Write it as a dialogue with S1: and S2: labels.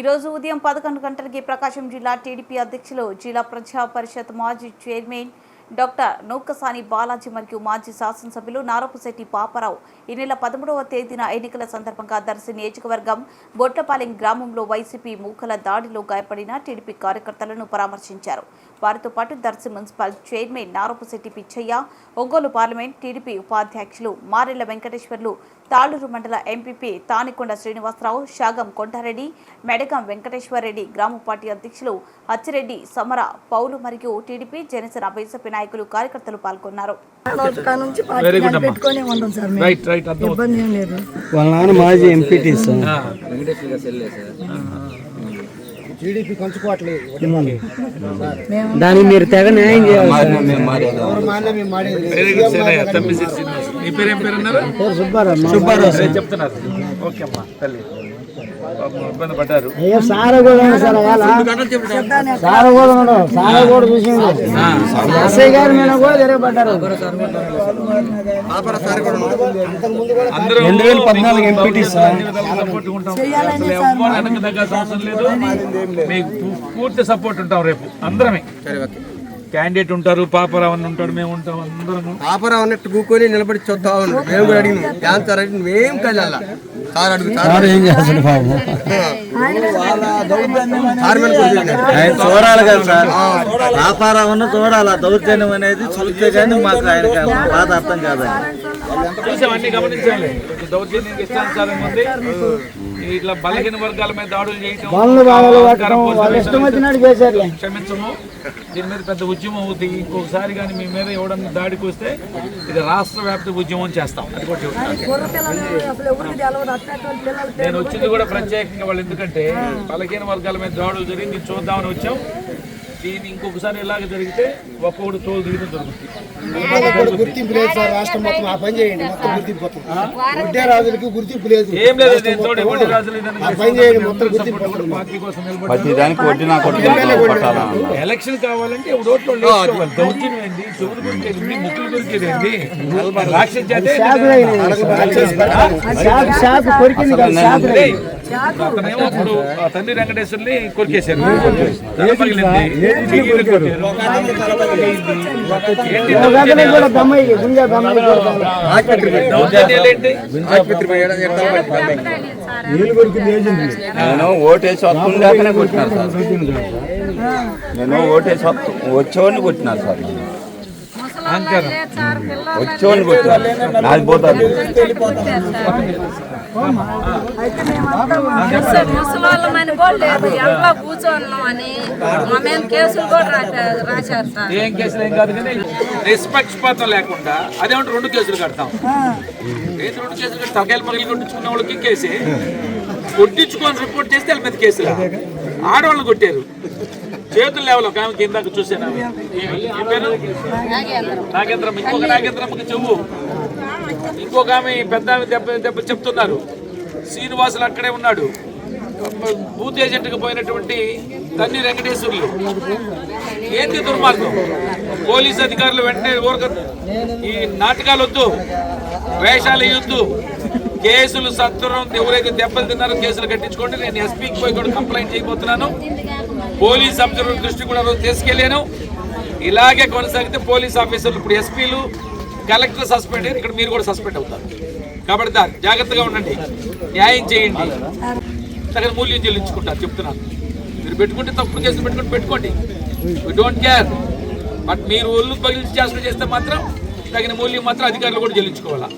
S1: ఈరోజు ఉదయం 11 గంటలకి ప్రకాశం జిల్లా టీడీపీ అధ్యక్షులు జిల్లా ప్రజా పరిషత్ మాజీ చైర్మన్ డాక్టర్ నూకసాని బాలాజీ మరియు మాజీ శాసనసభ్యులు నారపుశెట్టి పాపారావు ఈ నెల 13వ తేదీన ఎన్నికల సందర్భంగా దర్శి నియోజకవర్గం బొట్లపాలెం గ్రామంలో వైసీపీ మూకల దాడిలో గాయపడిన టీడీపీ కార్యకర్తలను పరామర్శించారు. వారితో పాటు Darsi municipal chairman Narapusetti Pichaiah, Ongole parliament TDP ఉపాధ్యక్షులు మారెళ్ల వెంకటేశ్వర్లు, తాళూరు మండల ఎంపీపీ తానికొండ శ్రీనివాసరావు, శాగం కొంటారెడ్డి, మెడగం వెంకటేశ్వరరెడ్డి, గ్రామ పార్టీ అధ్యక్షులు అచ్చిరెడ్డి, సమర, పౌలు మరియు టీడీపీ జనసేన బీజేపీ నాయకులు కార్యకర్తలు పాల్గొన్నారు.
S2: దానికి మీరు తెగ న్యాయం చేయాలి.
S3: చెప్తున్నారు. ఓకే అమ్మా తల్లి ఇబ్బంది పడ్డారు.
S2: ఎస్ఐ గారి మీద కూడా తిరగబడ్డారు.
S3: 2014 ఎంపీటీ అవసరం లేదు, మీకు పూర్తి సపోర్ట్ ఉంటాం. రేపు అందరమే క్యాండిడేట్ ఉంటారు, పాపరావు అని ఉంటాడు, మేము ఉంటాం. అందరం
S4: పాపరావు అన్నట్టు కూకొని నిలబడి చూస్తా ఉన్నాం. మేము కూడా అడిగినాం క్యాన్సర్ అంటే మేము కదల్లా సార్ అడుగుతారు
S2: ఏం చేస్తాడు బాబు.
S5: చూడాలి కదా సార్, వ్యాపారం చూడాలి. దౌర్జన్యం అనేది చూస్తే కానీ మాకు ఆయన బాధ అర్థం కాదండి.
S3: చూసాం, అన్ని గమనించాలి. దౌర్జన్యం ఇష్టానుసారం ఉంది. ఇట్లా బలహీన వర్గాల మీద దాడులు చేయటం క్షమించము. దీని మీద పెద్ద ఉద్యమం అవుతుంది. ఇంకొకసారి కానీ మీ మీద ఎవడన్నా దాడికి వస్తే ఇది రాష్ట్ర వ్యాప్త ఉద్యమం చేస్తాం. అది కూడా నేను వచ్చింది కూడా ప్రత్యేకంగా వాళ్ళు, ఎందుకంటే బలహీన వర్గాల మీద దాడులు జరిగింది చూద్దామని వచ్చాం. దీన్ని ఇంకొకసారి ఇలాగ జరిగితే ఒక్కొక్కడు తోలు దిగడం జరుగుతుంది.
S4: గుర్తింపు లేదు సార్, రాష్ట్రం మొత్తం ఆ పని చేయండి. మొత్తం గుర్తింపు వడ్డే రాజులకి గుర్తింపు లేదు.
S3: ఏం లేదు, వడ్డీ రాజులు ఎలక్షన్ కావాలంటే ఓట్లు దౌర్జన్యం ఏంది, చెవులు కొరికేది, ముక్కులు కొరికేది ఏంది, రాక్షస జాతి. అతనేమో ఇప్పుడు తండ్రి వెంకటేశ్వర్ని కొరికేశారు.
S5: నేను ఓటేసి వస్తుందాకనే కొట్టినారు సార్. నేను ఓటేసి వచ్చేవాడిని కొట్టినారు సార్. వచ్చేవాడిని కొట్టినారు, నాది పోతారు.
S6: ముసలాళ్ళమని కూడా లేదు, ఎంతో కూర్చోన్నామని మా మీద కేసులు కూడా రాశారు సార్.
S3: ఏం కేసులు ఏం కాదు కానీ నిష్పక్షపాతం లేకుండా అదేమంటే 2 కేసులు కడతాం. 2 కేసులు కట్టి తొకేలు మగిలి కొట్టించుకున్న వాళ్ళకి కేసే, కొట్టించుకొని రిపోర్ట్ చేస్తే వాళ్ళ మీద కేసులు. ఆడవాళ్ళు కొట్టారు, చేతులు లేవలో ఒక ఆమె కిందాక చూసాను. నాగేంద్రం, ఇంకొక నాగేంద్రమ్మకి చెవు, ఇంకొక ఆమె పెద్ద దెబ్బ చెప్తున్నారు. శ్రీనివాసులు అక్కడే ఉన్నాడు. బూత్ ఏజెంట్కి పోయినటువంటి తన్ని వెంకటేశ్వర్లు. ఏంటి దుర్మార్గం? పోలీసు అధికారులు వెంటనే ఈ నాటకాలు వద్దు, వేషాలు వేయొద్దు, కేసులు సత్వరం. ఎవరైతే దెబ్బలు తిన్నారో కేసులు కట్టించుకోండి. నేను ఎస్పీకి పోయి కూడా కంప్లైంట్ చేయబోతున్నాను. పోలీస్ అబ్జర్వర్ దృష్టి కూడా తీసుకెళ్ళాను. ఇలాగే కొనసాగితే పోలీస్ ఆఫీసర్లు, ఇప్పుడు ఎస్పీలు, కలెక్టర్ సస్పెండ్ అయ్యారు, ఇక్కడ మీరు కూడా సస్పెండ్ అవుతారు. కాబట్టి జాగ్రత్తగా ఉండండి, న్యాయం చేయండి, తగిన మూల్యం చెల్లించుకుంటారు. చెప్తున్నాను, మీరు పెట్టుకుంటే తప్పుడు కేసులు పెట్టుకోండి, వీ డోంట్ కేర్. బట్ మీరు ఒళ్ళు పగిలించి చేస్తే మాత్రం తగిన మూల్యం మాత్రం అధికారులు కూడా చెల్లించుకోవాలా.